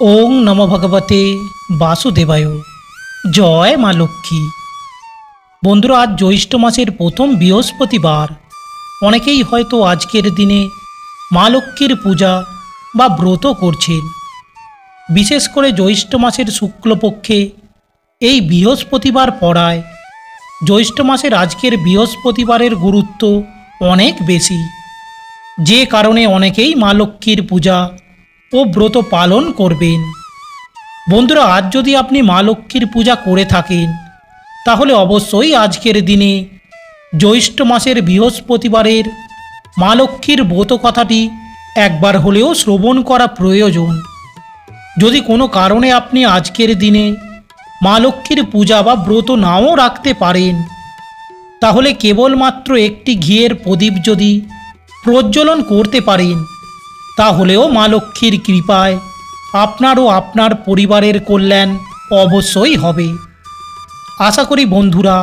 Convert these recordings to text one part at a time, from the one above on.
ওং নমো ভগবতে বাসুদেবায়। জয় মা লক্ষ্মী। বন্ধুরা, আজ জ্যৈষ্ঠ মাসের প্রথম বৃহস্পতিবার। অনেকেই হয়তো আজকের দিনে মা লক্ষ্মীর পূজা বা ব্রত করছেন। বিশেষ করে জ্যৈষ্ঠ মাসের শুক্লপক্ষে এই বৃহস্পতিবার পড়ায় জ্যৈষ্ঠ মাসের আজকের বৃহস্পতিবারের গুরুত্ব অনেক বেশি, যে কারণে অনেকেই মা লক্ষ্মীর পূজা ও ব্রত পালন করবেন। বন্ধুরা, আজ যদি আপনি মা লক্ষ্মীর পূজা করে থাকেন তাহলে অবশ্যই আজকের দিনে জ্যৈষ্ঠ মাসের বৃহস্পতিবারের মা লক্ষ্মীর ব্রত কথাটি একবার হলেও শ্রবণ করা প্রয়োজন। যদি কোনো কারণে আপনি আজকের দিনে মা লক্ষ্মীর পূজা বা ব্রত নাও রাখতে পারেন, তাহলে কেবলমাত্র একটি ঘিয়ের প্রদীপ যদি প্রজ্বলন করতে পারেন, তাহলেও মা লক্ষ্মীর কৃপায় আপনার ও আপনার পরিবারের কল্যাণ অবশ্যই হবে। আশা করি বন্ধুরা,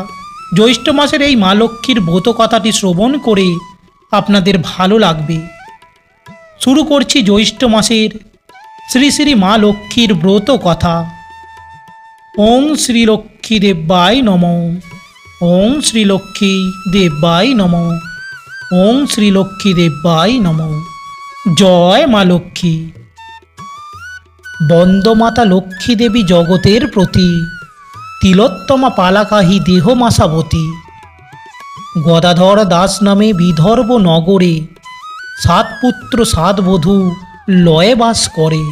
জ্যৈষ্ঠ মাসের এই মা লক্ষ্মীর ব্রত কথাটি শ্রবণ করে আপনাদের ভালো লাগবে। শুরু করছি জ্যৈষ্ঠ মাসের শ্রী শ্রী মা লক্ষ্মীর ব্রত কথা। ওং শ্রী লক্ষ্মী দেব্যায় নমঃ। ওং শ্রী লক্ষ্মী দেব্যায় নমঃ। ওং শ্রী লক্ষ্মী দেব্যায় নমঃ। জয় মা লক্ষ্মী। বন্দমাতা লক্ষ্মী দেবী জগতের প্রতি, তিলোত্তমা পালাকাহি দেহ মাসাবতী। গদাধর দাস নামে বিদর্ভ নগরে, সাত পুত্র সাত বধূ লয়ে বাস করে।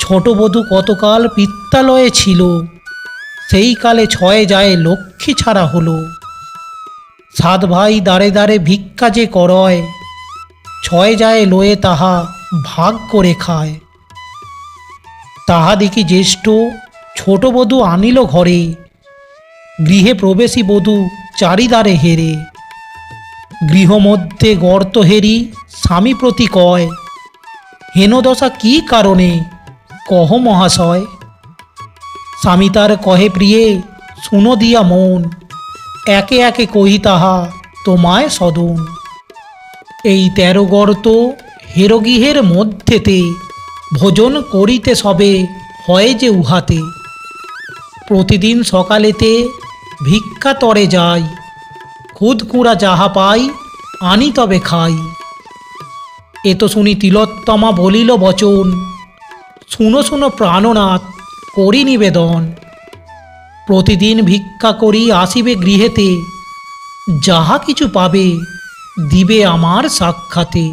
ছোট বধূ কতকাল পিত্তালয়ে ছিল, সেই কালে ছয় যায় লক্ষ্মী ছাড়া হলো। সাত ভাই দাঁড়ে দাঁড়ে ভিক্ষা যে করয়, ছয় যায় লয়ে তাহা ভাগ করে খায়। তাহা দেখি জ্যেষ্ঠ ছোট বধূ আনিল ঘরে, গৃহে প্রবেশী বধূ চারিদারে হেরে। গৃহমধ্যে গর্ত হেরি স্বামী প্রতি কয়, হেনদশা কি কারণে কহ মহাশয়। স্বামী তার কহে, প্রিয়ে শুনো দিয়া মন, একে একে কহি তাহা তোমায় সদন। এই 13 গর্ত হেরগৃহের মধ্যেতে, ভোজন করিতে সবে হয় যে উহাতে। প্রতিদিন সকালেতে ভিক্ষা তরে যাই, খুদকুঁড়া যাহা পাই আনি তবে খাই। এত শুনি তিলোত্তমা বলিল বচন, শুনো শুনো প্রাণনাথ করি নিবেদন। প্রতিদিন ভিক্ষা করি আসিবে গৃহেতে, যাহা কিছু পাবে দিবে আমার সাক্ষাতে।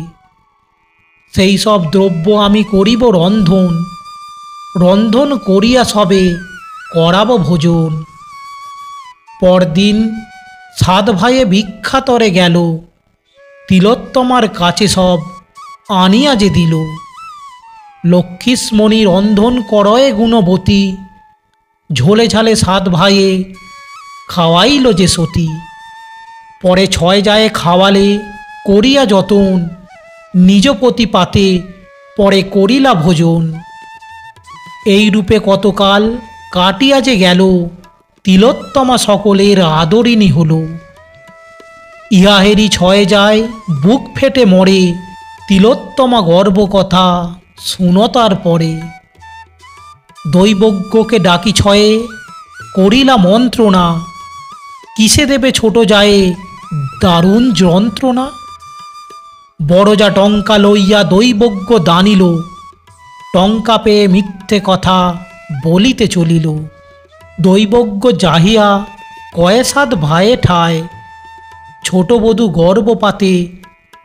সেই সব দ্রব্য আমি করিব রন্ধন, রন্ধন করিয়া সবে করাব ভোজন। পরদিন সাত ভাইয়ে ভিক্ষা তরে গেল, তিলোত্তমার কাছে সব আনিয়া যে দিল। লক্ষ্মীষ্মণি রন্ধন করয়ে গুণবতী, ঝোলে ঝালে সাত ভাইয়ে খাওয়াইল যে সতী। পরে ছয় যায় খাওয়ালে করিয়া যতন, নিজ প্রতি পাতে পরে করিলা ভোজন। এই রূপে কতকাল কাটিয়া যে গেল, তিলোত্তমা সকলের আদরিণী হল। ইহাহেরি ছয় যায় বুক ফেটে মরে, তিলোত্তমা গর্ব কথা শুনো তার পরে। দৈবজ্ঞকে ডাকি ছয়ে করিলা মন্ত্রণা, কিসে দেবে ছোট যায় দারুণ যন্ত্রণা। বড় যা টঙ্কা লইয়া দৈবজ্ঞ দানিল, টঙ্কা পেয়ে মিথ্যে কথা বলিতে চলিল। দৈবজ্ঞ যাহিয়া কয়ে সাত ভাইয়ে ঠায়, ছোট বধূ গর্ভপাতে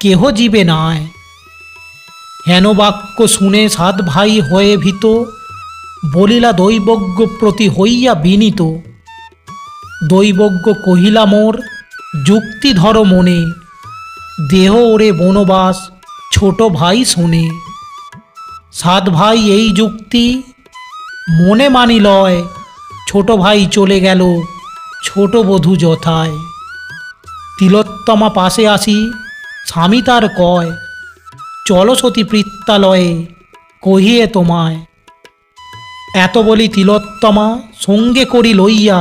কেহ জীবে নাই। হেন বাক্য শুনে সাত ভাই হয়ে ভীত, বলিলা দৈবজ্ঞ প্রতি হইয়া বিনীত। দৈবজ্ঞ কহিলা মোর যুক্তি ধর মনে, দেহ ওরে বনবাস ছোট ভাই শোনে। সাত ভাই এই যুক্তি মনে মানি লয়, ছোট ভাই চলে গেল ছোট বধূ যথায়। তিলোত্তমা পাশে আসি স্বামী তার কয়, চলো সতী পিত্তালয়ে কহিয়ে তোমায়। এত বলি তিলোত্তমা সঙ্গে করি লইয়া,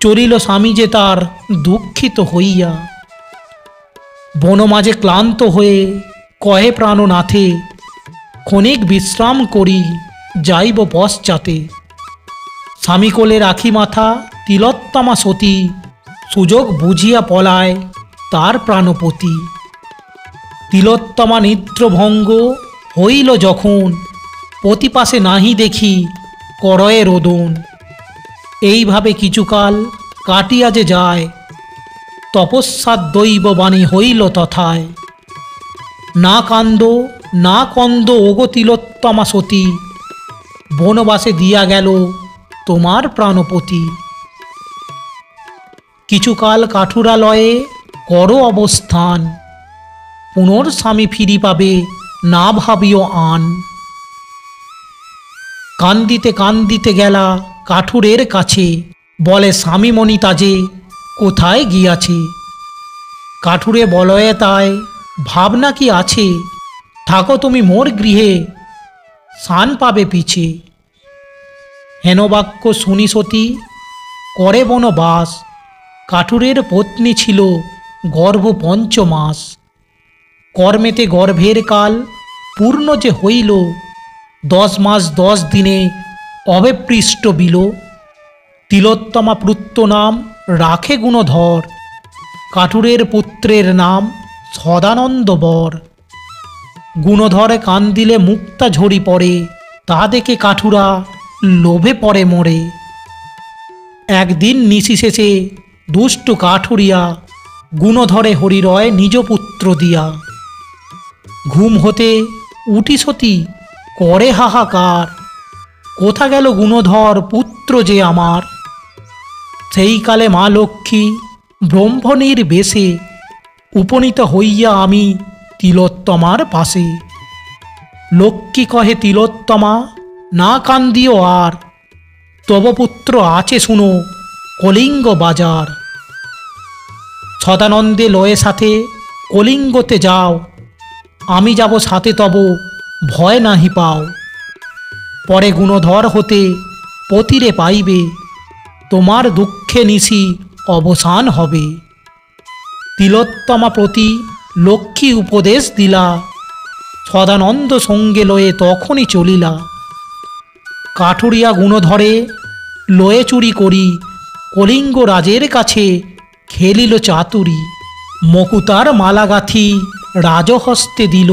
চলিল স্বামী যে তার দুঃখিত হইয়া। বনমাঝে ক্লান্ত হয়ে কহে প্রাণনাথে, ক্ষণিক বিশ্রাম করি, যাইব পশ্চাতে। স্বামী কোলে রাখি মাথা, তিলোত্তমা সতী, সুযোগ বুঝিয়া পলায় তার প্রাণপতি। তিলোত্তমা নিদ্রভঙ্গ হইল যখন, পতিপাশে নাহি দেখি করয়ে রোদন। এইভাবে কিছুকাল কাটিয়া যে যায়, তপস্যার দৈববাণী হইল তথায়। না কান্দ না কন্দ ওগো তিলোত্তমা সতী, বনবাসে দিয়া গেল তোমার প্রাণপতি। কিছুকাল কাঠুরালয়ে করো অবস্থান, পুনর্স্বামী ফিরি পাবে না ভাবিও আন। কান্দিতে কান্দিতে গেলা কাঠুরের কাছে, বলে স্বামীমণি তাজে কোথায় গিয়াছে। কাঠুরে বলয়ে তাই ভাবনা কি আছে, থাকো তুমি মোর গৃহে, শান পাবে পিছে। হেনবাক্য শুনি সতী করে বনবাস, কাঠুরের পত্নী ছিল গর্ভ ৫ মাস। কর্মেতে গর্ভের কাল পূর্ণ যে হইল, ১০ মাস ১০ দিনে অবেপৃষ্ট বিল। তিলোত্তমা পুত্র নাম রাখে গুণধর, কাঠুরের পুত্রের নাম সদানন্দ বর। গুণধরে কান্দিলে মুক্তা ঝরি পড়ে, তা দেখে কাঠুরা লোভে পড়ে মরে। একদিন নিশি শেষে দুষ্ট কাঠুরিয়া, গুণধরে হরিরয় নিজ পুত্র দিয়া। ঘুম হতে উঠি সতী করে হাহাকার, কোথা গেল গুণধর পুত্র যে আমার। সেই কালে মা লক্ষ্মী ব্রহ্মণীর বেশে, উপনীত হইয়া আমি তিলোত্তমার পাশে। লক্ষ্মী কহে তিলোত্তমা না কান্দিও আর, তব পুত্র আছে শুনো কলিঙ্গ বাজার। সদানন্দে লয়ে সাথে কলিঙ্গতে যাও, আমি যাব সাথে তব ভয় নাহি পাও। পরে গুণধর হতে পতিরে পাইবে, তোমার দুঃখে নিশি অবসান হবে। তিলোত্তমা প্রতি লক্ষ্মী উপদেশ দিলা, সদানন্দ সঙ্গে লয়ে তখনই চলিলা। কাঠুরিয়া গুণধরে লয়ে চুরি করি, কলিঙ্গ রাজের কাছে খেলিল চাতুরি। মকুতার মালা গাঁথি রাজহস্তে দিল,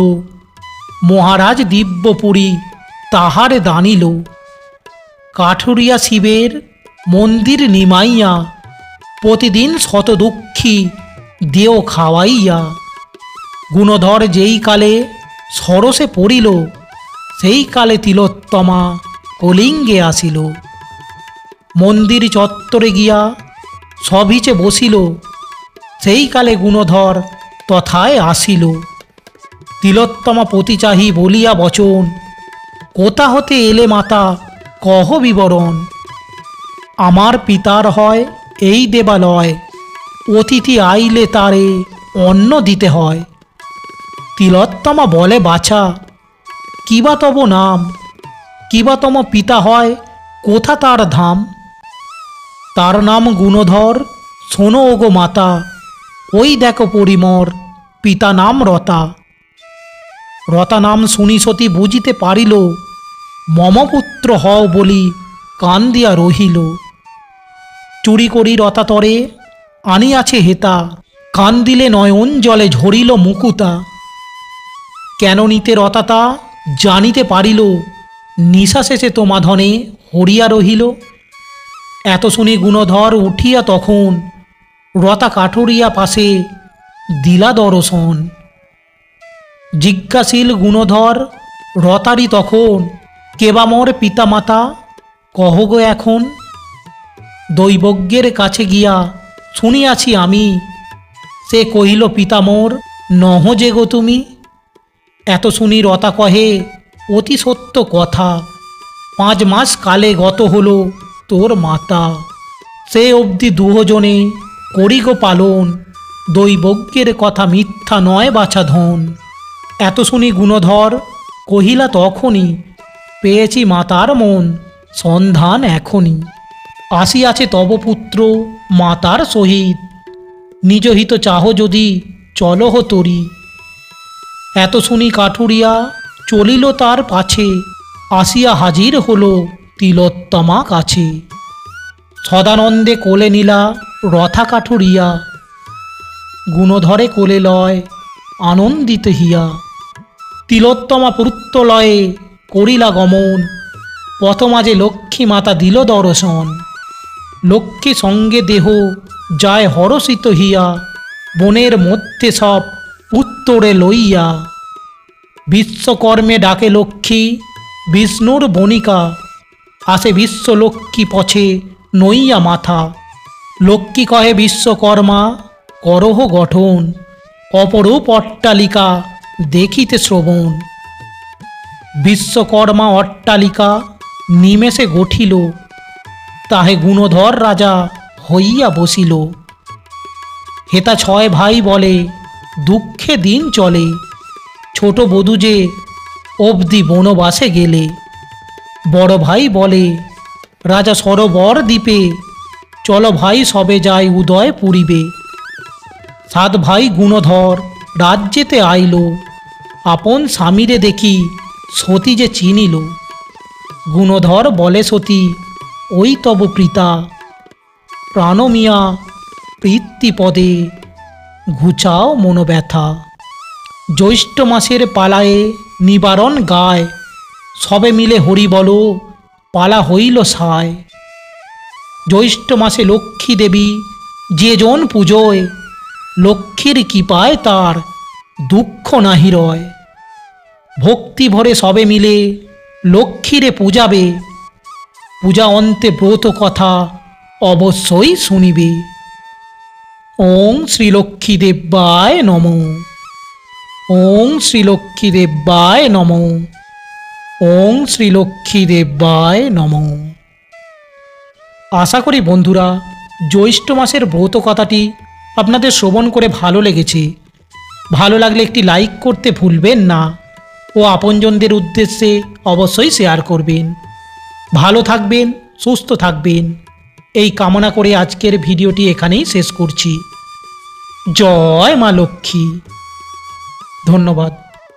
মহারাজ দিব্যপুরী তাহারে দানিল। কাঠুরিয়া শিবের মন্দির নিমাইয়া, প্রতিদিন শত দুঃখী দেও খাওয়াইয়া। গুণধর যেই কালে সরসে পড়িল, সেই কালে তিলোত্তমা কলিঙ্গে আসিল। মন্দির চত্বরে গিয়া সভিচে বসিল, সেই কালে গুণধর তথায় আসিল। তিলোত্তমা পতি চাহি বলিয়া বচন, কোথা হতে এলে মাতা কহ বিবরণ। আমার পিতার হয় এই দেবালয়, অতিথি আইলে তারে অন্ন দিতে হয়। তিলোত্তমা বলে বাছা, কিবা তব নাম, কিবা তম পিতা হয় কোথা তার ধাম। তার নাম গুণধর, শোনো ওগো মাতা, ওই দেখো পরিমর পিতা নাম রতা। রতা নাম শুনি সতী বুঝিতে পারিল, মম পুত্র হও বলি কান্দিয়া রহিল। চুরি করি রতা তরে আনিয়াছে হেতা, কান্দিলে নয়ন জলে ঝরিল মুকুতা। কেন নিতে রতাতা জানিতে পারিল, নিশা শেষে তোমা ধনে হরিয়া রহিল। এত শুনি গুণধর উঠিয়া তখন, রতা কাঠুরিয়া পাশে দিলা দর্শন। জিজ্ঞাসিল গুণধর রতারি তখন, কেবা মোর পিতা মাতা কহ গো এখন। দৈবজ্ঞের কাছে গিয়া শুনিয়াছি আমি, সে কহিল পিতা মোর নহ যে গো তুমি। এত শুনি রতা কহে অতি সত্য কথা, 5 মাস কালে গত হলো তোর মাতা। সে অবধি দুজনে করি গো পালন, দৈবজ্ঞের কথা মিথ্যা নয় বাছা ধন। এত শুনি গুণধর কহিলা তখনই, পেয়েছি মাতার মন সন্ধান এখনই। আসিয়াছে তব পুত্র মাতার সহিত, নিজ হিত চাহ যদি চলহ তরি। এত শুনি কাঠুরিয়া চলিল তার পাছে, আসিয়া হাজির হলো তিলোত্তমা কাছে। সদানন্দে কোলে নীলা রথা কাঠুরিয়া, গুণধরে কোলে লয় আনন্দিত হিয়া। তিলোত্তমা পুরুত্তলয়ে করিলা গমন, পথমাঝে লক্ষ্মী মাতা দিল দর্শন। লক্ষ্মী সঙ্গে দেহ যায় হরষিত হিয়া, বনের মধ্যে সব পুত্তরে লইয়া। বিশ্বকর্মে ডাকে লক্ষ্মী বিষ্ণুর বণিকা, আসে বিশ্বলক্ষ্মী পছে নইয়া মাথা। লক্ষ্মী কহে বিশ্বকর্মা করহ গঠন, অপরূপ অট্টালিকা দেখিতে শ্রবণ। বিশ্বকর্মা অট্টালিকা নিমেষে গঠিল, তাহে গুণধর রাজা হইয়া বসিল। হেতা ছয় ভাই বলে দুঃখে দিন চলে, ছোট বধূ যে অবধি বনবাসে গেলে। বড় ভাই বলে রাজা সরোবর দ্বীপে, চলো ভাই সবে যায় উদয় পুরিবে। সাত ভাই গুণধর রাজ্যেতে আইল, আপন স্বামীরে দেখি সতী যে চিনিল। গুণধর বলে সতী ওই তব পিতা, প্রাণমিয়া প্রীতিপদে ঘুচাও মনোব্যথা। জ্যৈষ্ঠ মাসের পালায়ে নিবারণ গায়, সবে মিলে হরি বলো পালা হইল সায়। জ্যৈষ্ঠ মাসে লক্ষ্মী দেবী যে জন পুজোয়, লক্ষ্মীর কৃপায় তার দুঃখ নাহি রয়। ভক্তি ভরে সবে মিলে লক্ষ্মীরে পূজাবে, পূজা অন্তে ব্রত কথা অবশ্যই শুনিবে। ওং শ্রীলক্ষ্মী দেব্যায় নমঃ। ওং শ্রীলক্ষ্মী দেব্যায় নমঃ। ওং শ্রীলক্ষ্মী দেব্যায় নমঃ। আশা করি বন্ধুরা জ্যৈষ্ঠ মাসের ব্রত কথাটি আপনাদের শ্রবণ করে ভালো লেগেছে। ভালো লাগলে একটি লাইক করতে ভুলবেন না ও আপনজনদের উদ্দেশ্যে অবশ্যই শেয়ার করবেন। ভালো থাকবেন, সুস্থ থাকবেন এই কামনা করে আজকের ভিডিওটি এখানেই শেষ করছি। জয় মা লক্ষ্মী। ধন্যবাদ।